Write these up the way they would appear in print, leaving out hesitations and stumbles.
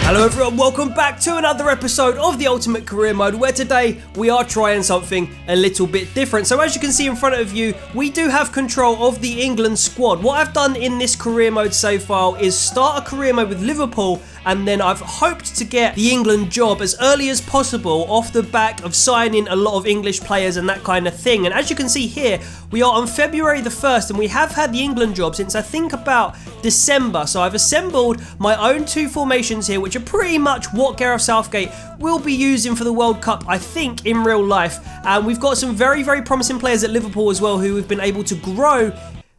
Hello everyone, welcome back to another episode of the Ultimate Career Mode, where today we are trying something a little bit different. So as you can see in front of you, we do have control of the England squad. What I've done in this career mode save file is start a career mode with Liverpool, and then I've hoped to get the England job as early as possible off the back of signing a lot of English players and that kind of thing. And as you can see here, we are on February the 1st and we have had the England job since I think about December. So I've assembled my own two formations here, which are pretty much what Gareth Southgate will be using for the World Cup, I think, in real life. And we've got some very, very promising players at Liverpool as well who have been able to grow.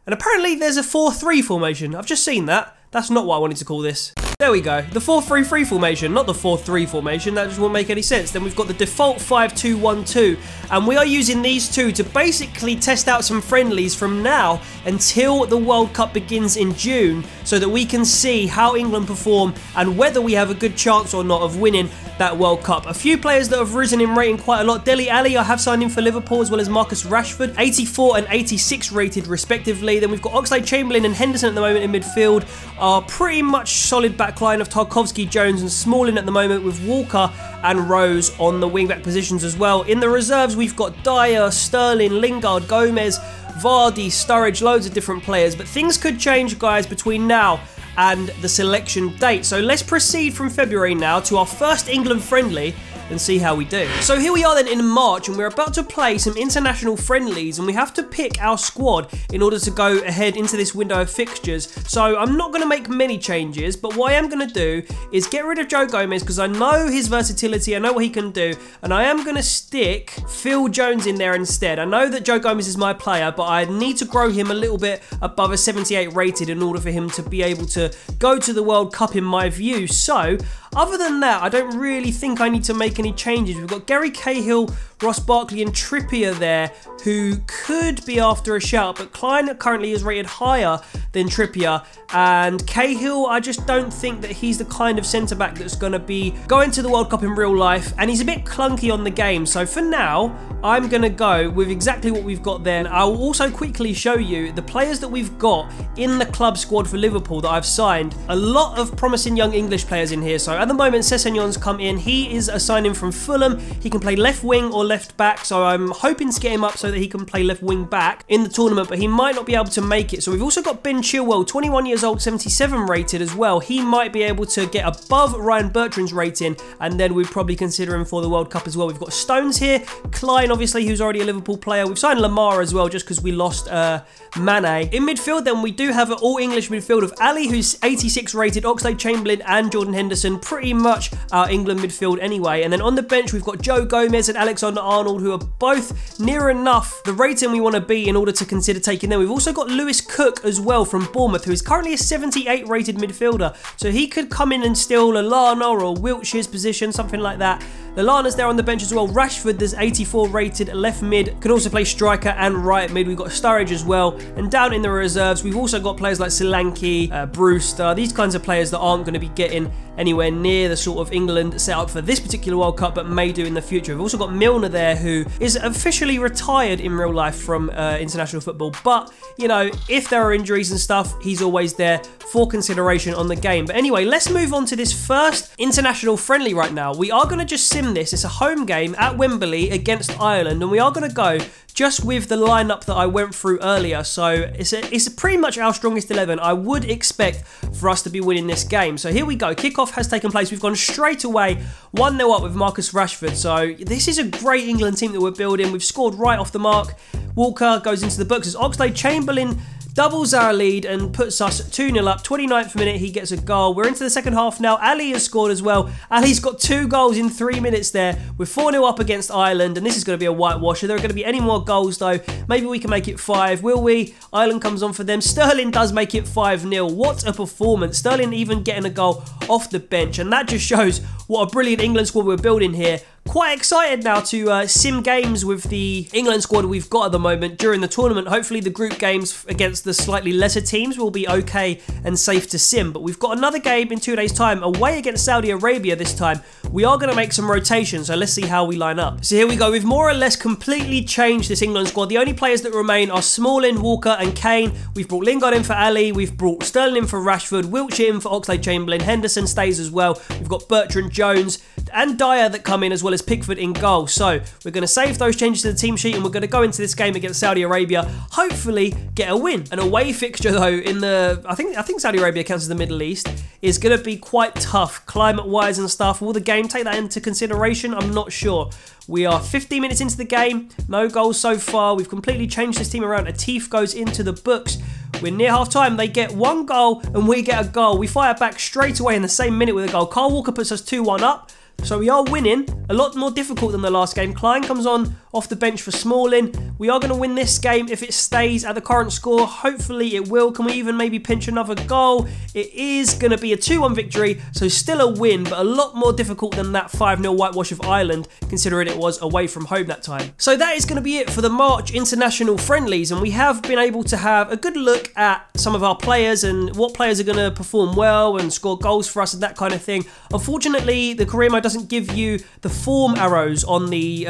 And apparently there's a 4-3 formation. I've just seen that. That's not what I wanted to call this. There we go, the 4-3-3 formation, not the 4-3 formation, that just won't make any sense. Then we've got the default 5-2-1-2, and we are using these two to basically test out some friendlies from now until the World Cup begins in June, so that we can see how England perform and whether we have a good chance or not of winning that World Cup. A few players that have risen in rating quite a lot. Dele Alli I have signed in for Liverpool, as well as Marcus Rashford, 84 and 86 rated respectively. Then we've got Oxlade-Chamberlain and Henderson at the moment in midfield, are pretty much solid backline of Tarkowski, Jones and Smalling at the moment, with Walker and Rose on the wing-back positions as well. In the reserves we've got Dyer, Sterling, Lingard, Gomez, Vardy, Sturridge, loads of different players, but things could change, guys, between now and the selection date. So let's proceed from February now to our first England friendly and see how we do. So here we are then in March, and we're about to play some international friendlies, and we have to pick our squad in order to go ahead into this window of fixtures. So I'm not going to make many changes, but what I am going to do is get rid of Joe Gomez because I know his versatility, I know what he can do, and I am going to stick Phil Jones in there instead. I know that Joe Gomez is my player, but I need to grow him a little bit above a 78 rated in order for him to be able to go to the World Cup in my view. So other than that, I don't really think I need to make any changes. We've got Gary Cahill, Ross Barkley and Trippier there, who could be after a shout, but Klein currently is rated higher than Trippier, and Cahill, I just don't think that he's the kind of centre-back that's going to be going to the World Cup in real life, and he's a bit clunky on the game. So for now, I'm going to go with exactly what we've got there. And I'll also quickly show you the players that we've got in the club squad for Liverpool that I've signed. A lot of promising young English players in here. So at the moment, Sessegnon's come in. He is a signing from Fulham. He can play left wing or left back, so I'm hoping to get him up so that he can play left wing back in the tournament, but he might not be able to make it. So we've also got Ben Chilwell, 21 years old, 77 rated as well. He might be able to get above Ryan Bertrand's rating, and then we'd probably consider him for the World Cup as well. We've got Stones here, Klein obviously, who's already a Liverpool player. We've signed Lamar as well, just because we lost Mane. In midfield then, we do have an all-English midfield of Ali, who's 86 rated, Oxlade-Chamberlain and Jordan Henderson, pretty much our England midfield anyway. And then on the bench, we've got Joe Gomez and Alexander-Arnold, who are both near enough the rating we want to be in order to consider taking them. We've also got Lewis Cook as well from Bournemouth, who is currently a 78 rated midfielder, so he could come in and steal Lallana or Wiltshire's position, something like that. Lallana's there on the bench as well. Rashford, there's 84 rated left mid, can also play striker and right mid. We've got Sturridge as well, and down in the reserves we've also got players like Solanke, Brewster, these kinds of players that aren't going to be getting anywhere near the sort of England setup for this particular World Cup, but may do in the future. We've also got Milner there, who is officially retired in real life from international football, but you know, if there are injuries and stuff, he's always there for consideration on the game. But anyway, let's move on to this first international friendly right now. We are going to just sim this. It's a home game at Wembley against Ireland, and we are going to go just with the lineup that I went through earlier. So it's pretty much our strongest 11. I would expect for us to be winning this game. So here we go. Kickoff has taken place. We've gone straight away 1-0 up with Marcus Rashford. So this is a great England team that we're building. We've scored right off the mark. Walker goes into the books as Oxlade-Chamberlain doubles our lead and puts us 2-0 up. 29th minute, he gets a goal. We're into the second half now. Ali has scored as well. Ali's got 2 goals in 3 minutes there. We're 4-0 up against Ireland, and this is going to be a whitewash. Are there going to be any more goals, though? Maybe we can make it 5. Will we? Ireland comes on for them. Sterling does make it 5-0. What a performance. Sterling even getting a goal off the bench, and that just shows what a brilliant England squad we're building here. quite excited now to sim games with the England squad we've got at the moment during the tournament. Hopefully the group games against the slightly lesser teams will be okay and safe to sim. But we've got another game in 2 days' time away against Saudi Arabia this time. We are going to make some rotations, so let's see how we line up. So here we go. We've more or less completely changed this England squad. The only players that remain are Smalling, Walker and Kane. We've brought Lingard in for Ali. We've brought Sterling in for Rashford. Wilshere in for Oxlade-Chamberlain. Henderson stays as well. We've got Bertrand, Jones and Dyer that come in, as well as Pickford in goal. So we're going to save those changes to the team sheet and we're going to go into this game against Saudi Arabia, hopefully get a win. An away fixture though in the, I think Saudi Arabia counts as the Middle East, is going to be quite tough climate-wise and stuff. Will the game take that into consideration? I'm not sure. We are 15 minutes into the game, no goals so far. We've completely changed this team around. Atif goes into the books. We're near half-time. They get 1 goal and we get a goal. We fire back straight away in the same minute with a goal. Kyle Walker puts us 2-1 up. So we are winning. A lot more difficult than the last game. Klein comes on off the bench for Smalling. We are going to win this game if it stays at the current score. Hopefully it will. Can we even maybe pinch another goal? It is going to be a 2-1 victory. So still a win, but a lot more difficult than that 5-0 whitewash of Ireland, considering it was away from home that time. So that is going to be it for the March international friendlies. And we have been able to have a good look at some of our players and what players are going to perform well and score goals for us and that kind of thing. Unfortunately, the career mode doesn't give you the form arrows on the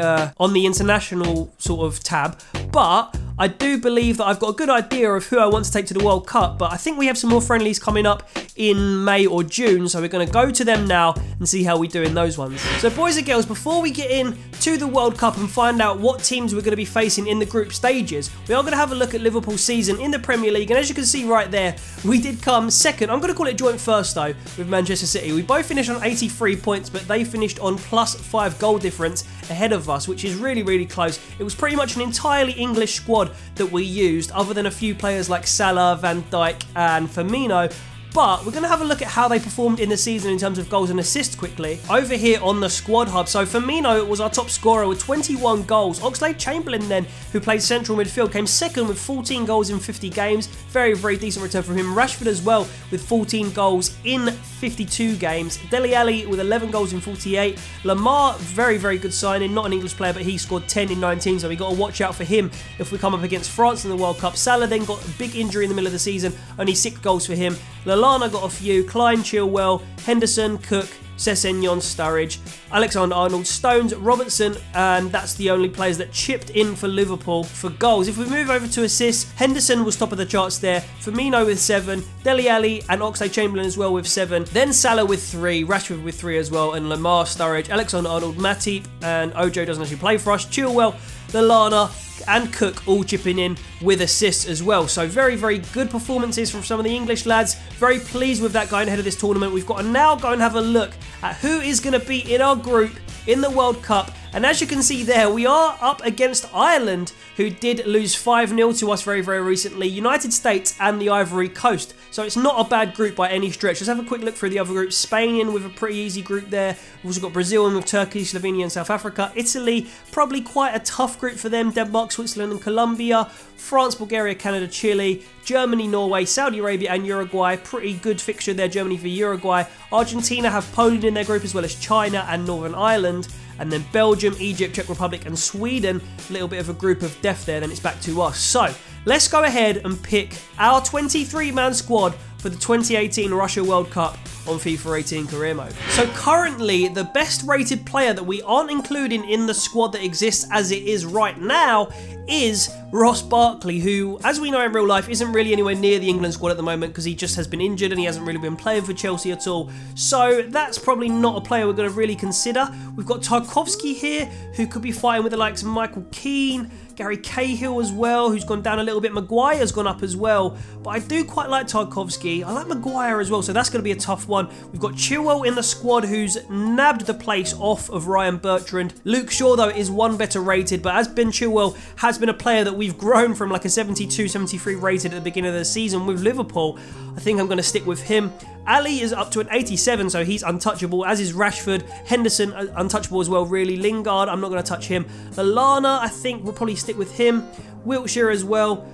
international sort of tab, but I do believe that I've got a good idea of who I want to take to the World Cup. But I think we have some more friendlies coming up in May or June, so we're going to go to them now and see how we do in those ones. So boys and girls, before we get in to the World Cup and find out what teams we're going to be facing in the group stages, we are going to have a look at Liverpool's season in the Premier League. And as you can see right there, we did come second. I'm going to call it joint first though with Manchester City. We both finished on 83 points, but they finished on +5 goal difference ahead of us, which is really, really close. It was pretty much an entirely English squad that we used, other than a few players like Salah, Van Dijk and Firmino. But we're going to have a look at how they performed in the season in terms of goals and assists quickly. Over here on the squad hub, so Firmino was our top scorer with 21 goals. Oxlade-Chamberlain then, who played central midfield, came second with 14 goals in 50 games. Very, very decent return from him. Rashford as well with 14 goals in 52 games. Dele Alli with 11 goals in 48. Lamar, very, very good signing. Not an English player, but he scored 10 in 19, so we got to watch out for him if we come up against France in the World Cup. Salah then got a big injury in the middle of the season. Only 6 goals for him. Lallana got a few, Klein, Chilwell, Henderson, Cook, Sessegnon, Sturridge, Alexander-Arnold, Stones, Robertson, and that's the only players that chipped in for Liverpool for goals. If we move over to assists, Henderson was top of the charts there, Firmino with 7, Dele Alli and Oxlade-Chamberlain as well with 7, then Salah with 3, Rashford with 3 as well, and Lamar, Sturridge, Alexander-Arnold, Matip, and Ojo doesn't actually play for us, Chilwell, Lallana and Cook all chipping in with assists as well. So very, very good performances from some of the English lads. Very pleased with that going ahead of this tournament. We've got to now go and have a look at who is going to be in our group in the World Cup. And as you can see there, we are up against Ireland, who did lose 5-0 to us very, very recently, United States and the Ivory Coast. So it's not a bad group by any stretch. Let's have a quick look through the other groups. Spain in with a pretty easy group there. We've also got Brazil in with Turkey, Slovenia and South Africa. Italy, probably quite a tough group for them. Denmark, Switzerland and Colombia. France, Bulgaria, Canada, Chile. Germany, Norway, Saudi Arabia and Uruguay. Pretty good fixture there, Germany for Uruguay. Argentina have Poland in their group as well as China and Northern Ireland. And then Belgium, Egypt, Czech Republic and Sweden. A little bit of a group of death there, then it's back to us. So let's go ahead and pick our 23-man squad for the 2018 Russia World Cup on FIFA 18 career mode. So currently, the best rated player that we aren't including in the squad that exists as it is right now is Ross Barkley, who, as we know in real life, isn't really anywhere near the England squad at the moment because he just has been injured and he hasn't really been playing for Chelsea at all. So that's probably not a player we're going to really consider. We've got Tarkowski here, who could be fighting with the likes of Michael Keane, Gary Cahill as well, who's gone down a little bit. Maguire's gone up as well, but I do quite like Tarkowski. I like Maguire as well, so that's going to be a tough one. We've got Chilwell in the squad, who's nabbed the place off of Ryan Bertrand. Luke Shaw, though, is one better rated, but as Ben Chilwell has been a player that we've grown from like a 72, 73 rated at the beginning of the season with Liverpool, I think I'm going to stick with him. Ali is up to an 87, so he's untouchable, as is Rashford. Henderson, untouchable as well, really. Lingard, I'm not going to touch him. Lallana, I think we'll probably stick with him. Wilshere as well.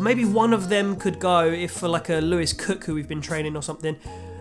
Maybe one of them could go if for like a Lewis Cook, who we've been training or something.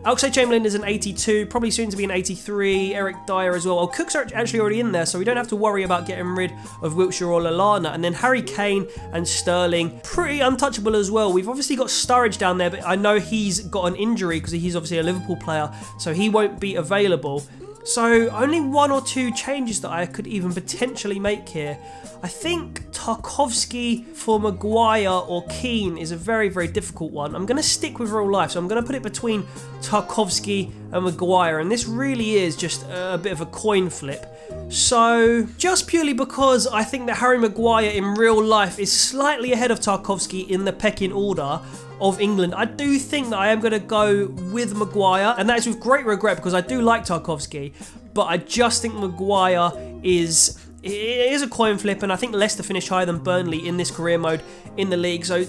Oxlade-Chamberlain is an 82, probably soon to be an 83. Eric Dyer as well. Oh, Cook's actually already in there, so we don't have to worry about getting rid of Wiltshire or Lallana. And then Harry Kane and Sterling, pretty untouchable as well. We've obviously got Sturridge down there, but I know he's got an injury because he's obviously a Liverpool player, so he won't be available. So only 1 or 2 changes that I could even potentially make here. I think Tarkowski for Maguire or Keane is a very, very difficult one. I'm going to stick with real life, so I'm going to put it between Tarkowski and Maguire, and this really is just a bit of a coin flip. So just purely because I think that Harry Maguire in real life is slightly ahead of Tarkowski in the pecking order of England, I do think that I am going to go with Maguire, and that is with great regret because I do like Tarkowski, but I just think Maguire is a coin flip, and I think Leicester finished higher than Burnley in this career mode in the league, so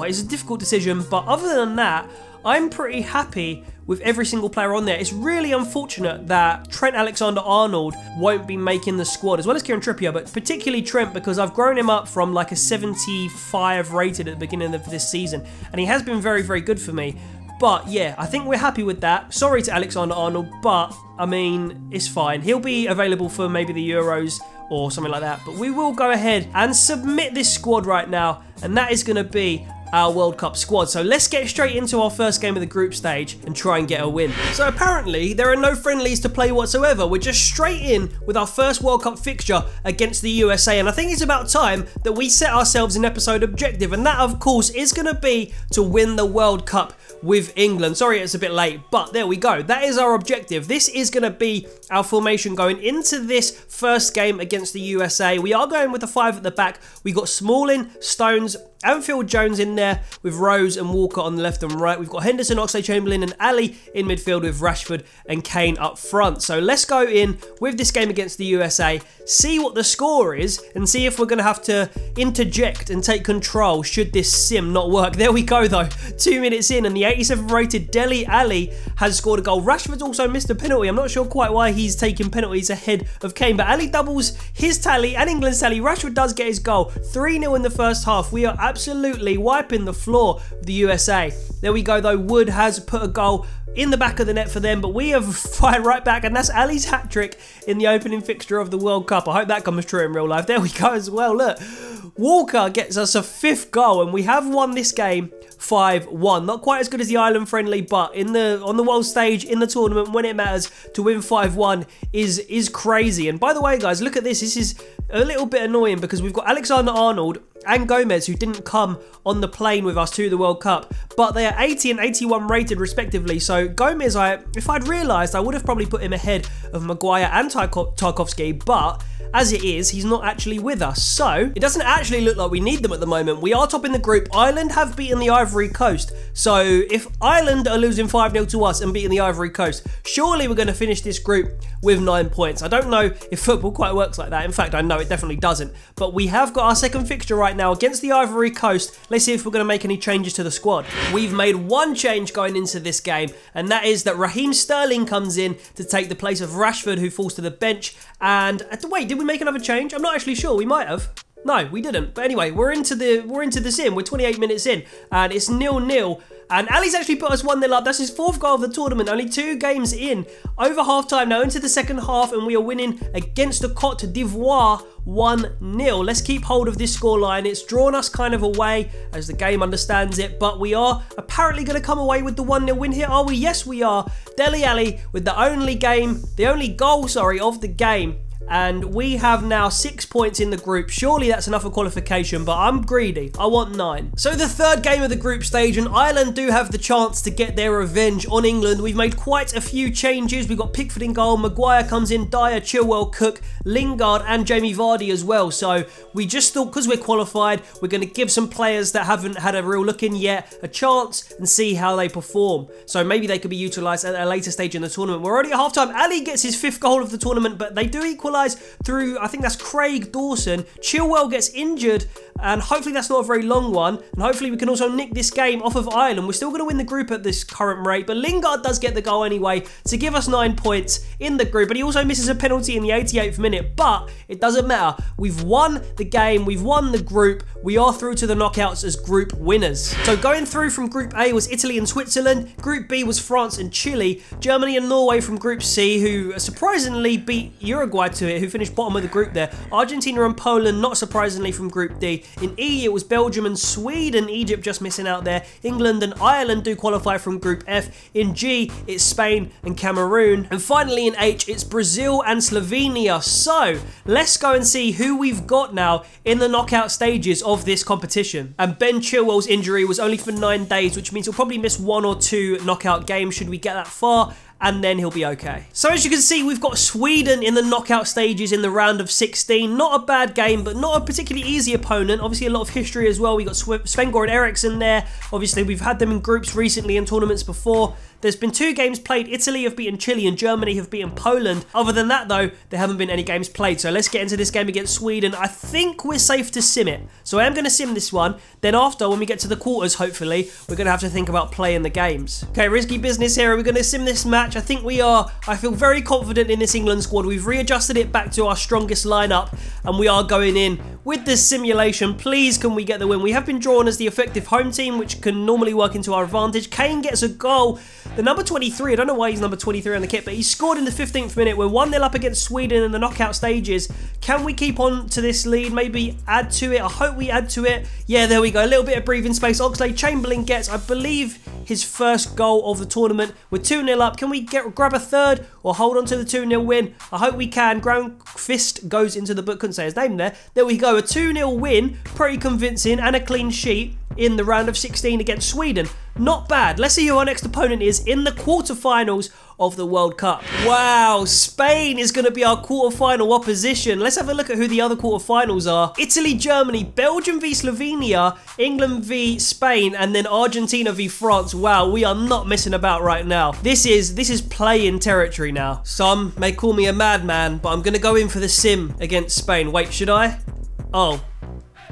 it's a difficult decision. But other than that, I'm pretty happy with every single player on there. It's really unfortunate that Trent Alexander-Arnold won't be making the squad, as well as Kieran Trippier, but particularly Trent, because I've grown him up from like a 75 rated at the beginning of this season, and he has been very, very good for me. But yeah, I think we're happy with that. Sorry to Alexander-Arnold, but I mean, it's fine. He'll be available for maybe the Euros or something like that, but we will go ahead and submit this squad right now, and that is going to be our World Cup squad. So let's get straight into our first game of the group stage and try and get a win. So apparently there are no friendlies to play whatsoever. We're just straight in with our first World Cup fixture against the USA, and I think it's about time that we set ourselves an episode objective, and that of course is going to be to win the World Cup with England. Sorry it's a bit late, but there we go. That is our objective. This is going to be our formation going into this first game against the USA. We are going with a 5 at the back. We got Smalling, Stones, and Phil Jones in there with Rose and Walker on the left and right. We've got Henderson, Oxlade-Chamberlain and Ali in midfield with Rashford and Kane up front. So let's go in with this game against the USA, see what the score is, and see if we're going to have to interject and take control should this sim not work. There we go though, 2 minutes in, and the 87 rated Dele Alli has scored a goal. Rashford's also missed a penalty. I'm not sure quite why he's taking penalties ahead of Kane, but Ali doubles his tally and England's tally. Rashford does get his goal. 3-0 in the first half. We are absolutely wiping the floor with the USA. There we go though. Wood has put a goal in the back of the net for them, but we have fired right back, and that's Ali's hat-trick in the opening fixture of the World Cup. I hope that comes true in real life. There we go as well. Look, Walker gets us a 5th goal, and we have won this game 5-1. Not quite as good as the Ireland friendly, but on the world stage, in the tournament, when it matters, to win 5-1 is crazy. And by the way, guys, look at this. This is a little bit annoying because we've got Alexander-Arnold and Gomez, who didn't come on the plane with us to the World Cup, but they are 80 and 81 rated respectively. So Gomez, if I'd realised, I would have probably put him ahead of Maguire and Tarkowski, but as it is, he's not actually with us. So it doesn't actually look like we need them at the moment. We are top in the group. Ireland have beaten the Ivory Coast. So if Ireland are losing 5-0 to us and beating the Ivory Coast, surely we're going to finish this group with 9 points. I don't know if football quite works like that. In fact, I know it definitely doesn't. But we have got our second fixture right now against the Ivory Coast. Let's see if we're going to make any changes to the squad. We've made one change going into this game, and that is that Raheem Sterling comes in to take the place of Rashford, who falls to the bench. And wait, did we make another change? I'm not actually sure. We might have. No, we didn't. But anyway, we're into the sim. We're 28 minutes in, and it's 0-0. And Ali's actually put us 1-0 up. That's his 4th goal of the tournament. Only 2 games in. Over half-time now, into the second half, and we are winning against the Côte d'Ivoire 1-0. Let's keep hold of this scoreline. It's drawn us kind of away as the game understands it, but we are apparently going to come away with the 1-0 win here, are we? Yes, we are. Dele Alli with the only goal, of the game. And we have now 6 points in the group. Surely that's enough for qualification, but I'm greedy. I want 9. So the third game of the group stage, and Ireland do have the chance to get their revenge on England. We've made quite a few changes. We've got Pickford in goal, Maguire comes in, Dyer, Chilwell, Cook, Lingard and Jamie Vardy as well. So we just thought, because we're qualified, we're going to give some players that haven't had a real look in yet a chance and see how they perform. So maybe they could be utilised at a later stage in the tournament. We're already at half-time. Ali gets his 5th goal of the tournament, but they do equalise through, I think that's Craig Dawson. Chilwell gets injured, and hopefully that's not a very long one, and hopefully we can also nick this game off of Ireland. We're still going to win the group at this current rate, but Lingard does get the goal anyway to give us 9 points in the group, but he also misses a penalty in the 88th minute, but it doesn't matter. We've won the game, we've won the group, we are through to the knockouts as group winners. So going through from Group A was Italy and Switzerland, Group B was France and Chile, Germany and Norway from Group C, who surprisingly beat Uruguay to it, who finished bottom of the group there, Argentina and Poland, not surprisingly, from Group D. In E, it was Belgium and Sweden, Egypt just missing out there, England and Ireland do qualify from Group F. In G, it's Spain and Cameroon, and finally in H, it's Brazil and Slovenia. So let's go and see who we've got now in the knockout stages of this competition. And Ben Chilwell's injury was only for 9 days, which means he'll probably miss 1 or 2 knockout games should we get that far, and then he'll be okay. So as you can see, we've got Sweden in the knockout stages in the round of 16. Not a bad game, but not a particularly easy opponent. Obviously a lot of history as well. We got Sven-Goran Eriksson there. Obviously we've had them in groups recently in tournaments before. There's been 2 games played. Italy have beaten Chile and Germany have beaten Poland. Other than that though, there haven't been any games played. So let's get into this game against Sweden. I think we're safe to sim it. So I am going to sim this one. Then after, when we get to the quarters, hopefully, we're going to have to think about playing the games. Okay, risky business here. We're going to sim this match. I think we are. I feel very confident in this England squad. We've readjusted it back to our strongest lineup. And we are going in with this simulation. Please, can we get the win? We have been drawn as the effective home team, which can normally work into our advantage. Kane gets a goal. The number 23, I don't know why he's number 23 on the kit, but he scored in the 15th minute. We're 1-0 up against Sweden in the knockout stages. Can we keep on to this lead? Maybe add to it. I hope we add to it. Yeah, there we go. A little bit of breathing space. Oxlade-Chamberlain gets, I believe, his first goal of the tournament. We're 2-0 up. Can we grab a third or hold on to the 2-0 win? I hope we can. Groundfist goes into the book. Couldn't say his name there. There we go. A 2-0 win. Pretty convincing and a clean sheet in the round of 16 against Sweden. Not bad. Let's see who our next opponent is in the quarterfinals of the World Cup. Wow, Spain is going to be our quarterfinal opposition. Let's have a look at who the other quarterfinals are. Italy, Germany, Belgium v Slovenia, England v Spain, and then Argentina v France. Wow, we are not messing about right now. This is play-in territory now. Some may call me a madman, but I'm going to go in for the sim against Spain. Wait, should I? Oh.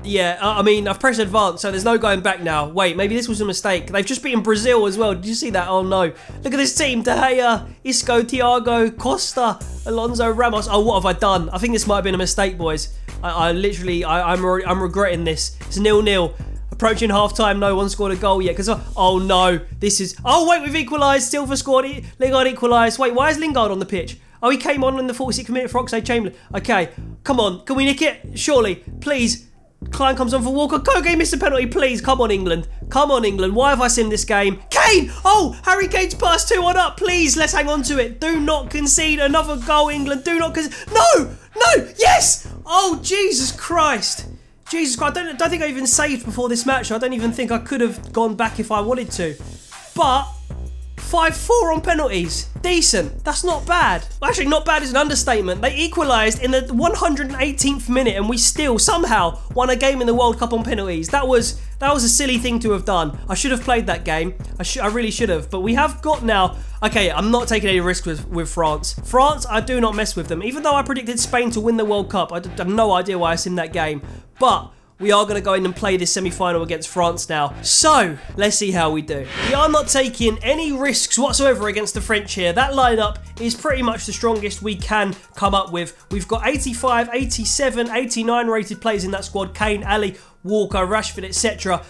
Yeah, I mean, I've pressed advance, so there's no going back now. Wait, maybe this was a mistake. They've just beaten Brazil as well. Did you see that? Oh, no. Look at this team. De Gea, Isco, Thiago, Costa, Alonso, Ramos. Oh, what have I done? I think this might have been a mistake, boys. I'm regretting this. It's 0-0. Approaching half-time, no one scored a goal yet. Because, oh, no. This is... Oh, wait, we've equalised. Silva scored. Lingard equalised. Wait, why is Lingard on the pitch? Oh, he came on in the 46th minute for Oxlade-Chamberlain. Okay, come on. Can we nick it? Surely. Please. Klein comes on for Walker. Koge missed a penalty, please. Come on, England. Come on, England. Why have I simmed this game? Kane! Oh, Harry Kane's put us 2-1 up. Please, let's hang on to it. Do not concede another goal, England. Do not concede. No! No! Yes! Oh, Jesus Christ. Jesus Christ. I don't think I even saved before this match. I don't even think I could have gone back if I wanted to. But 5-4 on penalties. Decent. That's not bad. Actually, not bad is an understatement. They equalised in the 118th minute and we still somehow won a game in the World Cup on penalties. That was a silly thing to have done. I should have played that game. I really should have. But we have got now... Okay, I'm not taking any risks with France. France, I do not mess with them. Even though I predicted Spain to win the World Cup, I have no idea why I simmed that game. But... we are going to go in and play this semi-final against France now. So, let's see how we do. We are not taking any risks whatsoever against the French here. That lineup is pretty much the strongest we can come up with. We've got 85, 87, 89 rated players in that squad. Kane, Ali, Walker, Rashford, etc.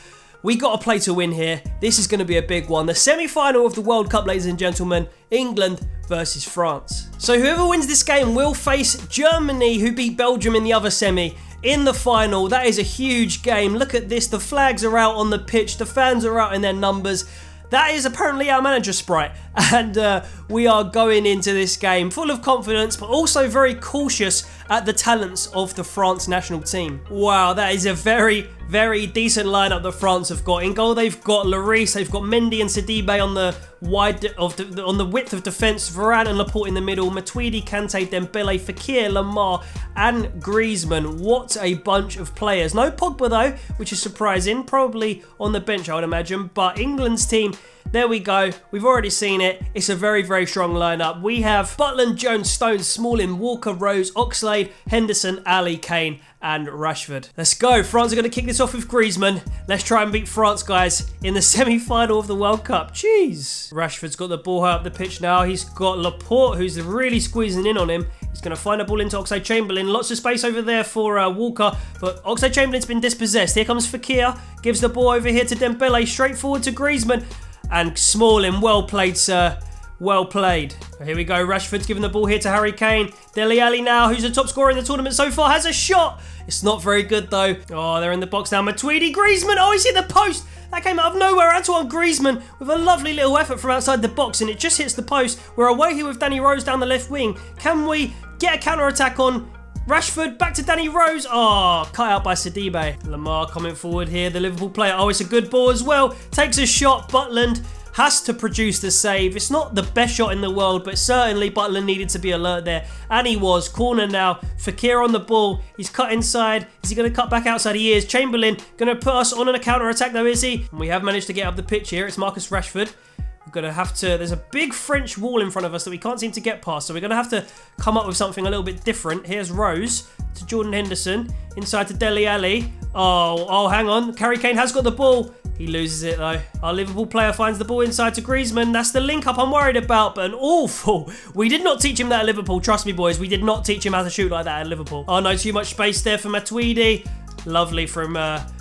We got to play to win here. This is going to be a big one. The semi-final of the World Cup, ladies and gentlemen. England versus France. So whoever wins this game will face Germany, who beat Belgium in the other semi, in the final. That is a huge game. Look at this. The flags are out on the pitch. The fans are out in their numbers. That is apparently our manager sprite. And we are going into this game full of confidence, but also very cautious at the talents of the France national team. Wow, that is a very, very decent lineup that France have got. In goal, they've got Lloris, they've got Mendy and Sidibe on the on the width of defence, Varane and Laporte in the middle, Matuidi, Kante, Dembele, Fekir, Lamar and Griezmann. What a bunch of players. No Pogba though, which is surprising. Probably on the bench, I would imagine. But England's team, there we go. We've already seen it. It's a very, very strong lineup. We have Butland, Jones, Stones, Smalling, Walker, Rose, Oxlade, Henderson, Ali, Kane and Rashford. Let's go. France are going to kick this off with Griezmann. Let's try and beat France, guys, in the semi-final of the World Cup. Jeez. Rashford's got the ball high up the pitch now. He's got Laporte, who's really squeezing in on him. He's going to find a ball into Oxlade-Chamberlain. Lots of space over there for Walker, but Oxlade-Chamberlain's been dispossessed. Here comes Fekir, gives the ball over here to Dembele, straight forward to Griezmann, and Smalling, well played, sir. Well played. Here we go. Rashford's giving the ball here to Harry Kane. Dele Alli now, who's the top scorer in the tournament so far, has a shot. It's not very good, though. Oh, they're in the box now. Matuidi, Griezmann. Oh, he's hit the post. That came out of nowhere. Antoine Griezmann with a lovely little effort from outside the box, and it just hits the post. We're away here with Danny Rose down the left wing. Can we get a counter-attack on Rashford? Back to Danny Rose. Oh, cut out by Sidibe. Lamar coming forward here, the Liverpool player. Oh, it's a good ball as well. Takes a shot. Butland has to produce the save. It's not the best shot in the world, but certainly Butland needed to be alert there. And he was. Corner now. Fekir on the ball. He's cut inside. Is he going to cut back outside? He is. Chamberlain going to put us on a counter-attack though, is he? And we have managed to get up the pitch here. It's Marcus Rashford. We're going to have to... There's a big French wall in front of us that we can't seem to get past, so we're going to have to come up with something a little bit different. Here's Rose to Jordan Henderson. Inside to Dele Alli. Oh, hang on. Harry Kane has got the ball. He loses it though. Our Liverpool player finds the ball inside to Griezmann. That's the link up I'm worried about, but an awful... We did not teach him that at Liverpool. Trust me, boys. We did not teach him how to shoot like that at Liverpool. Oh no, too much space there for Matuidi. Lovely from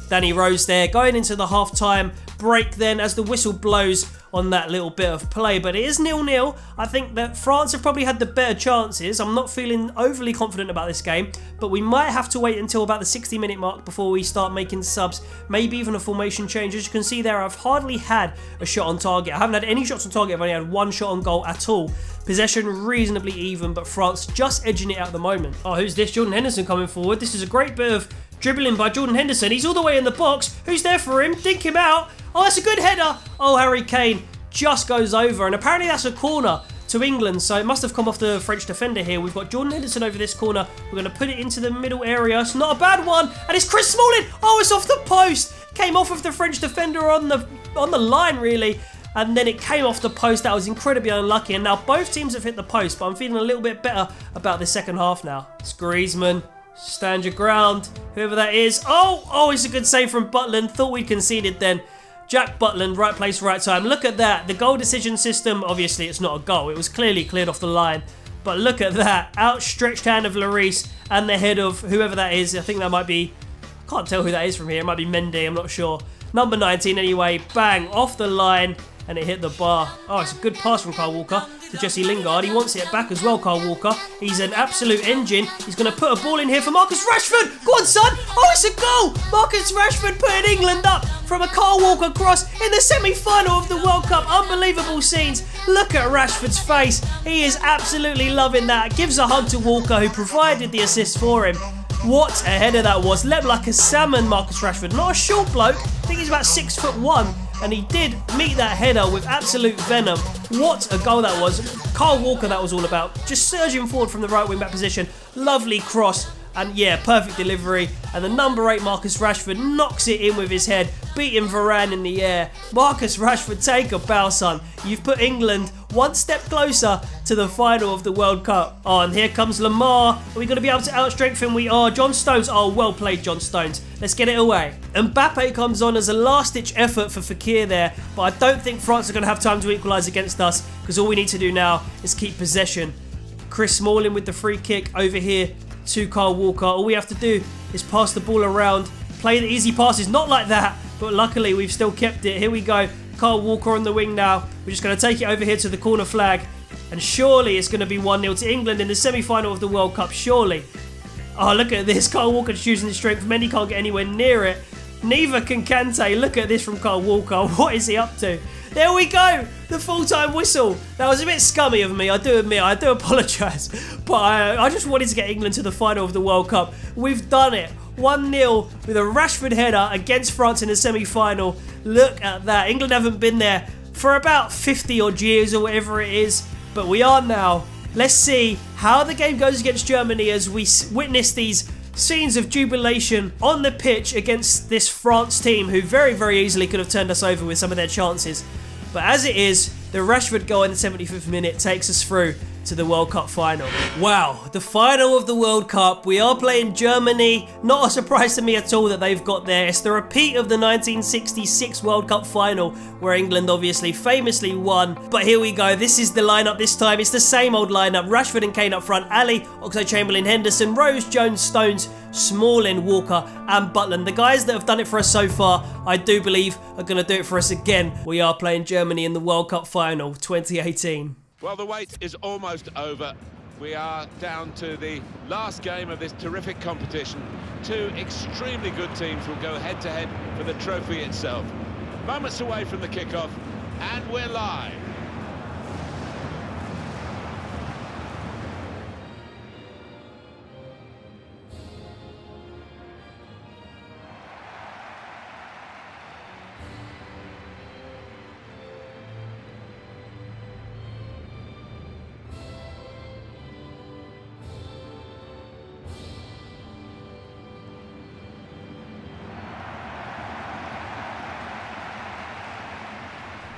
Danny Rose there. Going into the half-time break then as the whistle blows on that little bit of play, but it is 0-0. I think that France have probably had the better chances. I'm not feeling overly confident about this game, but we might have to wait until about the 60-minute mark before we start making subs, maybe even a formation change. As you can see there, I've hardly had a shot on target. I haven't had any shots on target. I've only had one shot on goal at all. Possession reasonably even, but France just edging it out at the moment. Oh, who's this? Jordan Henderson coming forward. This is a great bit of dribbling by Jordan Henderson. He's all the way in the box. Who's there for him? Dink him out. Oh, that's a good header. Oh, Harry Kane just goes over, and apparently that's a corner to England, so it must have come off the French defender here. We've got Jordan Henderson over this corner. We're going to put it into the middle area. It's not a bad one, and it's Chris Smalling. Oh, it's off the post. Came off of the French defender on the line, really, and then it came off the post. That was incredibly unlucky, and now both teams have hit the post, but I'm feeling a little bit better about the second half now. It's Griezmann. Stand your ground, whoever that is. Oh, it's a good save from Butland. Thought we'd conceded then. Jack Butland, right place, right time. Look at that. The goal decision system, obviously it's not a goal. It was clearly cleared off the line. But look at that. Outstretched hand of Lloris and the head of whoever that is. I think that might be... I can't tell who that is from here. It might be Mendy, I'm not sure. Number 19 anyway. Bang, off the line. And it hit the bar. Oh, it's a good pass from Kyle Walker to Jesse Lingard. He wants it back as well, Kyle Walker. He's an absolute engine. He's going to put a ball in here for Marcus Rashford. Go on, son. Oh, it's a goal. Marcus Rashford putting England up from a Kyle Walker cross in the semi-final of the World Cup. Unbelievable scenes. Look at Rashford's face. He is absolutely loving that. Gives a hug to Walker, who provided the assist for him. What a header that was. Leapt like a salmon, Marcus Rashford. Not a short bloke. I think he's about 6'1". And he did meet that header with absolute venom. What a goal that was. Kyle Walker, that was all about. Just surging forward from the right wing back position. Lovely cross. And yeah, perfect delivery. And the number 8, Marcus Rashford, knocks it in with his head, beating Varane in the air. Marcus Rashford, take a bow, son. You've put England one step closer to the final of the World Cup. Oh, and here comes Lamar. Are we going to be able to outstrength him? We are. John Stones. Oh, well played, John Stones. Let's get it away. Mbappe comes on as a last-ditch effort for Fekir there, but I don't think France are going to have time to equalise against us, because all we need to do now is keep possession. Chris Smalling with the free kick over here to Kyle Walker. All we have to do is pass the ball around, play the easy passes. Not like that, but luckily we've still kept it. Here we go. Kyle Walker on the wing now. We're just going to take it over here to the corner flag, and surely it's going to be 1-0 to England in the semi-final of the World Cup. Surely. Oh, look at this. Kyle Walker choosing the strength. Mendy can't get anywhere near it. Neither can Kante. Look at this from Kyle Walker. What is he up to? There we go. The full-time whistle. That was a bit scummy of me, I do admit. I do apologise. But I just wanted to get England to the final of the World Cup. We've done it. 1-0 with a Rashford header against France in the semi-final. Look at that. England haven't been there for about 50 odd years or whatever it is. But we are now. Let's see how the game goes against Germany as we witness these scenes of jubilation on the pitch against this France team who very, very easily could have turned us over with some of their chances. But as it is, the Rashford goal in the 75th minute takes us through. to the World Cup final. Wow, the final of the World Cup. We are playing Germany. Not a surprise to me at all that they've got there. It's the repeat of the 1966 World Cup final where England obviously famously won. But here we go. This is the lineup this time. It's the same old lineup. Rashford and Kane up front. Ali, Oxlade-Chamberlain, Henderson, Rose, Jones, Stones, Smalling, Walker and Butland. The guys that have done it for us so far, I do believe are going to do it for us again. We are playing Germany in the World Cup final 2018. Well, the wait is almost over. We are down to the last game of this terrific competition. Two extremely good teams will go head-to-head for the trophy itself. Moments away from the kickoff, and we're live.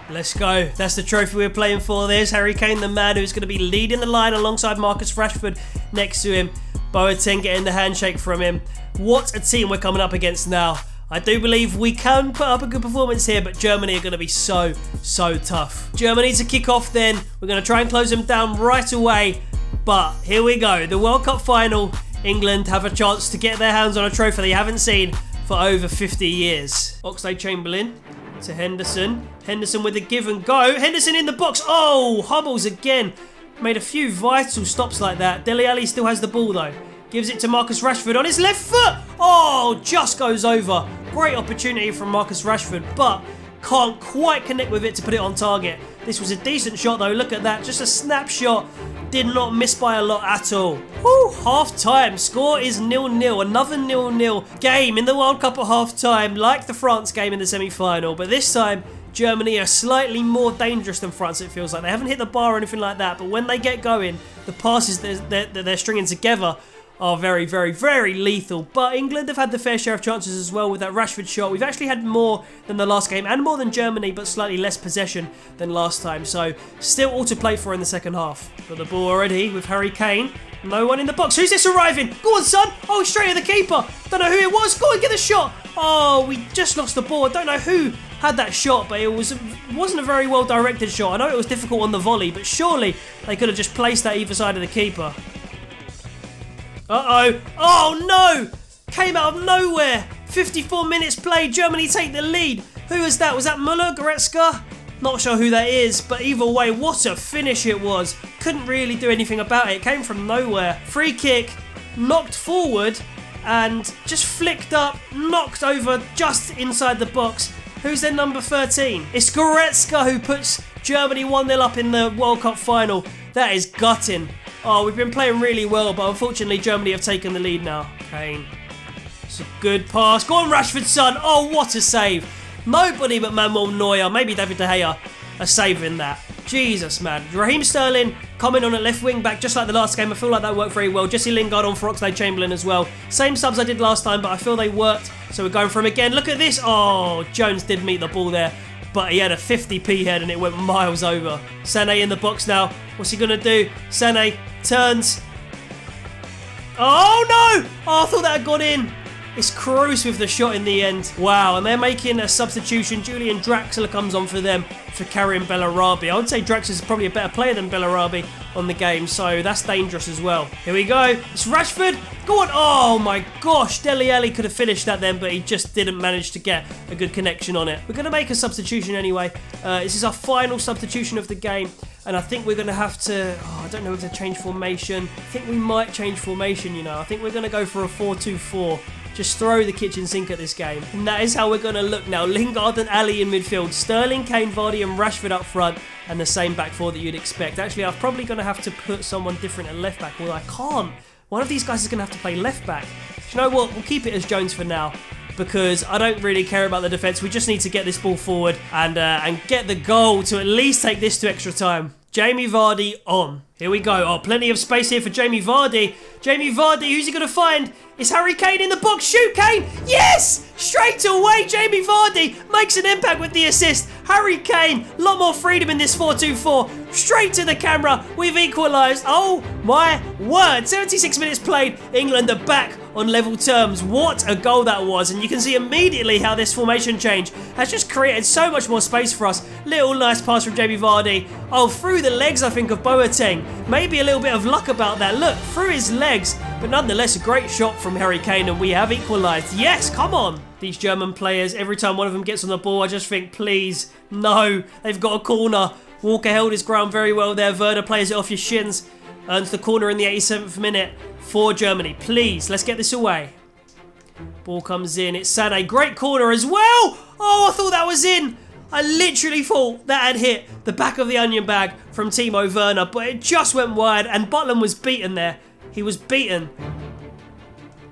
Let's go. That's the trophy we're playing for. There's Harry Kane, the man who's going to be leading the line alongside Marcus Rashford next to him. Boateng getting the handshake from him. What a team we're coming up against now. I do believe we can put up a good performance here, but Germany are going to be so tough. Germany to kick off then. We're going to try and close them down right away. But here we go. The World Cup final. England have a chance to get their hands on a trophy they haven't seen for over 50 years. Oxlade-Chamberlain to Henderson. Henderson with a give and go. Henderson in the box. Oh, hobbles again. Made a few vital stops like that. Dele Alli still has the ball though. Gives it to Marcus Rashford on his left foot. Oh, just goes over. Great opportunity from Marcus Rashford, but can't quite connect with it to put it on target. This was a decent shot though. Look at that. Just a snapshot. Did not miss by a lot at all. Woo, half time. Score is 0-0. Another 0-0 game in the World Cup at half time, like the France game in the semi-final. But this time, Germany are slightly more dangerous than France, it feels like. They haven't hit the bar or anything like that, but when they get going, the passes that they're stringing together are very lethal. But England have had the fair share of chances as well with that Rashford shot. We've actually had more than the last game and more than Germany, but slightly less possession than last time. So still all to play for in the second half. Got the ball already with Harry Kane. No one in the box. Who's this arriving? Go on, son. Oh, straight at the keeper. Don't know who it was. Go and get the shot. Oh, we just lost the ball. I don't know who had that shot, but it wasn't a very well directed shot. I know it was difficult on the volley, but surely they could have just placed that either side of the keeper. Uh-oh. Oh, no! Came out of nowhere. 54 minutes played. Germany take the lead. Who was that? Was that Müller? Goretzka? Not sure who that is, but either way, what a finish it was. Couldn't really do anything about it. It came from nowhere. Free kick, knocked forward, and just flicked up, knocked over just inside the box. Who's their number 13? It's Goretzka who puts Germany 1-0 up in the World Cup final. That is gutting. Oh, we've been playing really well, but unfortunately Germany have taken the lead now. Kane. It's a good pass. Go on, Rashford, son. Oh, what a save. Nobody but Manuel Neuer, maybe David De Gea, are saving that. Jesus, man. Raheem Sterling coming on at left wing back just like the last game. I feel like that worked very well. Jesse Lingard on for Oxlade-Chamberlain as well. Same subs I did last time, but I feel they worked. So we're going for him again. Look at this. Oh, Jones did meet the ball there, but he had a 50p head and it went miles over. Sané in the box now. What's he going to do? Sané turns. Oh, no! Oh, I thought that had gone in. It's Kroos with the shot in the end. Wow, and they're making a substitution. Julian Draxler comes on for them for Karim Bellarabi. I would say Draxler's probably a better player than Bellarabi on the game, so that's dangerous as well. Here we go. It's Rashford. Go on. Oh my gosh. Dele Alli could have finished that then, but he just didn't manage to get a good connection on it. We're going to make a substitution anyway. This is our final substitution of the game, and I think we're going to have to... Oh, I don't know if to change formation. I think we might change formation, you know. I think we're going to go for a 4-2-4. Just throw the kitchen sink at this game. And that is how we're going to look now. Lingard and Ali in midfield. Sterling, Kane, Vardy and Rashford up front. And the same back four that you'd expect. Actually, I'm probably going to have to put someone different at left back. Well, I can't. One of these guys is going to have to play left back. Do you know what? We'll keep it as Jones for now, because I don't really care about the defence. We just need to get this ball forward and get the goal to at least take this to extra time. Jamie Vardy on. Here we go. Oh, plenty of space here for Jamie Vardy. Jamie Vardy, who's he going to find? Is Harry Kane in the box? Shoot, Kane! Yes! Straight away, Jamie Vardy makes an impact with the assist. Harry Kane, a lot more freedom in this 4-2-4. Straight to the camera. We've equalised. Oh, my word. 76 minutes played. England are back on level terms. What a goal that was. And you can see immediately how this formation change has just created so much more space for us. Little nice pass from Jamie Vardy. Oh, through the legs, I think, of Boateng. Maybe a little bit of luck about that. Look, through his legs. But nonetheless, a great shot from Harry Kane, and we have equalised. Yes, come on. These German players, every time one of them gets on the ball, I just think, please, no. They've got a corner. Walker held his ground very well there. Werner plays it off your shins. Earns the corner in the 87th minute for Germany. Please, let's get this away. Ball comes in. It's Sané. Great corner as well. Oh, I thought that was in. I literally thought that had hit the back of the onion bag from Timo Werner, but it just went wide, and Butland was beaten there. He was beaten.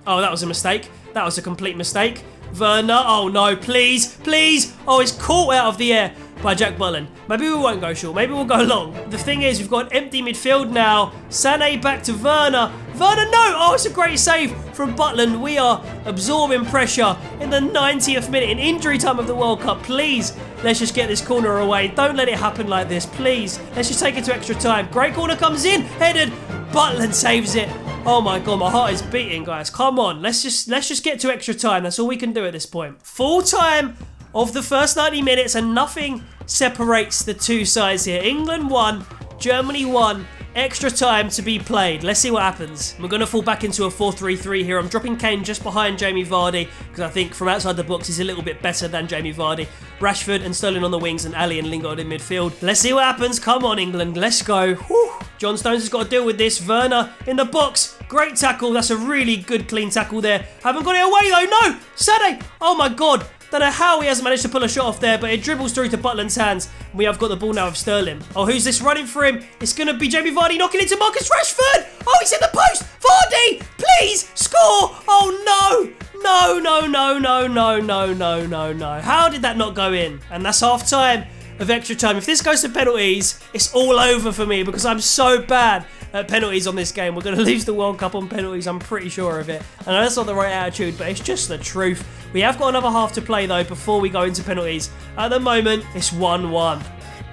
Oh, that was a mistake. That was a complete mistake. Werner. Oh, no. Please. Please. Oh, it's caught out of the air by Jack Butland. Maybe we won't go short. Maybe we'll go long. The thing is, we've got an empty midfield now. Sané back to Werner. Werner, no! Oh, it's a great save from Butland. We are absorbing pressure in the 90th minute, in injury time of the World Cup. Please, let's just get this corner away. Don't let it happen like this, please. Let's just take it to extra time. Great corner comes in, headed. Butland saves it. Oh my god, my heart is beating, guys. Come on, let's just get to extra time. That's all we can do at this point. Full time of the first 90 minutes, and nothing separates the two sides here. England won, Germany won. Extra time to be played. Let's see what happens. We're going to fall back into a 4-3-3 here. I'm dropping Kane just behind Jamie Vardy because I think from outside the box he's a little bit better than Jamie Vardy. Rashford and Sterling on the wings, and Ali and Lingard in midfield. Let's see what happens. Come on, England. Let's go. Whew. John Stones has got to deal with this. Werner in the box. Great tackle. That's a really good, clean tackle there. Haven't got it away, though. No! Sané! Oh, my God. Don't know how he hasn't managed to pull a shot off there, but it dribbles through to Butland's hands. We have got the ball now with Sterling. Oh, who's this running for him? It's going to be Jamie Vardy knocking into Marcus Rashford. Oh, he's in the post. Vardy, please score. Oh, no. No, no, no, no, no, no, no, no, no. How did that not go in? And that's half time of extra time. If this goes to penalties, it's all over for me because I'm so bad at penalties on this game. We're going to lose the World Cup on penalties, I'm pretty sure of it. I know that's not the right attitude, but it's just the truth. We have got another half to play, though, before we go into penalties. At the moment, it's 1-1.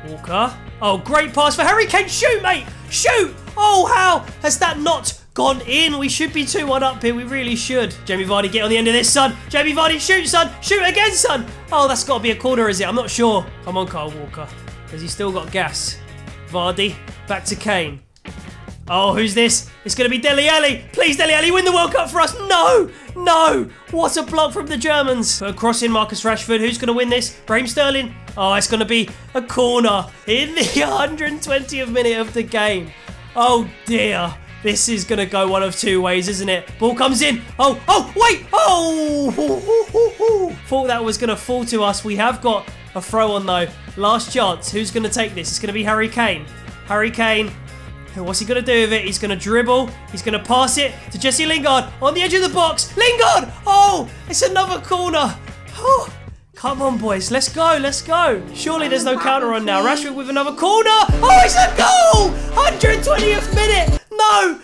Walker. Oh, great pass for Harry Kane. Shoot, mate. Shoot. Oh, how has that not gone in? We should be 2-1 up here. We really should. Jamie Vardy, get on the end of this, son. Jamie Vardy, shoot, son. Shoot again, son. Oh, that's got to be a corner, is it? I'm not sure. Come on, Kyle Walker. Has he still got gas? Vardy, back to Kane. Oh, who's this? It's going to be Dele Alli. Please, Dele Alli, win the World Cup for us. No, no. What a block from the Germans. Cross in Marcus Rashford. Who's going to win this? Raheem Sterling. Oh, it's going to be a corner in the 120th minute of the game. Oh, dear. This is going to go one of two ways, isn't it? Ball comes in. Oh, wait. Oh. Thought that was going to fall to us. We have got a throw on, though. Last chance. Who's going to take this? It's going to be Harry Kane. Harry Kane. What's he going to do with it? He's going to dribble. He's going to pass it to Jesse Lingard on the edge of the box. Lingard! Oh, it's another corner. Oh, come on, boys. Let's go. Let's go. Surely there's no counter on now. Rashford with another corner. Oh, it's a goal! 120th minute. No.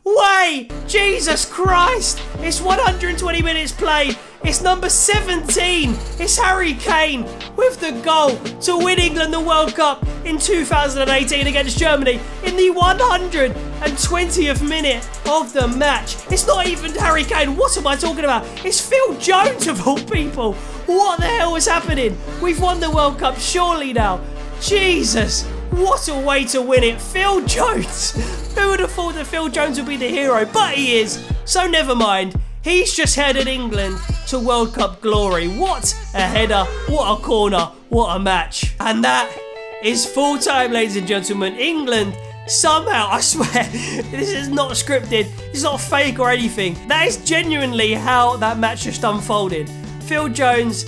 Way. Jesus Christ. It's 120 minutes played. It's number 17. It's Harry Kane with the goal to win England the World Cup in 2018 against Germany in the 120th minute of the match. It's not even Harry Kane. What am I talking about? It's Phil Jones of all people. What the hell is happening? We've won the World Cup surely now. Jesus. What a way to win it. Phil Jones. Who would have thought that Phil Jones would be the hero? But he is. So never mind. He's just headed England to World Cup glory. What a header. What a corner. What a match. And that is full time, ladies and gentlemen. England somehow, I swear, this is not scripted. It's not fake or anything. That is genuinely how that match just unfolded. Phil Jones,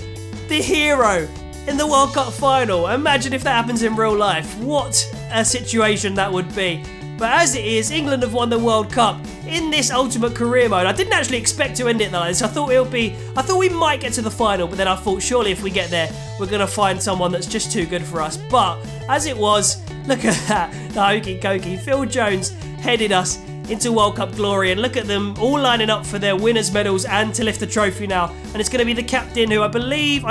the hero in the World Cup final. Imagine if that happens in real life. What a situation that would be. But as it is, England have won the World Cup in this Ultimate Career Mode. I didn't actually expect to end it like this. I thought we might get to the final, but then I thought surely if we get there, we're going to find someone that's just too good for us. But as it was, look at that. The hokey cokey. Phil Jones headed us into World Cup glory, and look at them all lining up for their winners' medals and to lift the trophy now. And it's going to be the captain, who I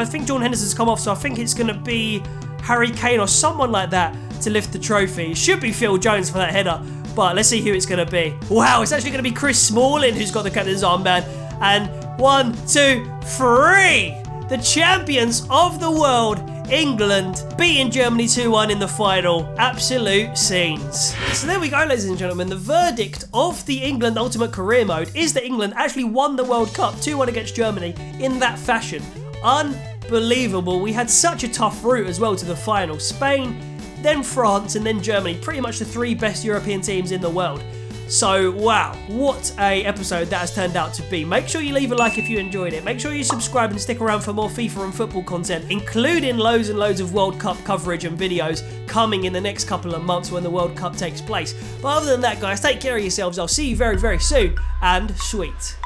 think Jordan Henderson's come off, so I think it's going to be Harry Kane or someone like that to lift the trophy. It should be Phil Jones for that header, but let's see who it's going to be. Wow, it's actually going to be Chris Smalling who's got the captain's armband. And 1, 2, 3, the champions of the world, England, beating Germany 2-1 in the final. Absolute scenes. So there we go, ladies and gentlemen. The verdict of the England Ultimate Career Mode is that England actually won the World Cup 2-1 against Germany in that fashion. Unbelievable. We had such a tough route as well to the final. Spain, then France, and then Germany. Pretty much the 3 best European teams in the world. So, wow, what a episode that has turned out to be. Make sure you leave a like if you enjoyed it. Make sure you subscribe and stick around for more FIFA and football content, including loads and loads of World Cup coverage and videos coming in the next couple of months when the World Cup takes place. But other than that, guys, take care of yourselves. I'll see you very, very soon, and sweet.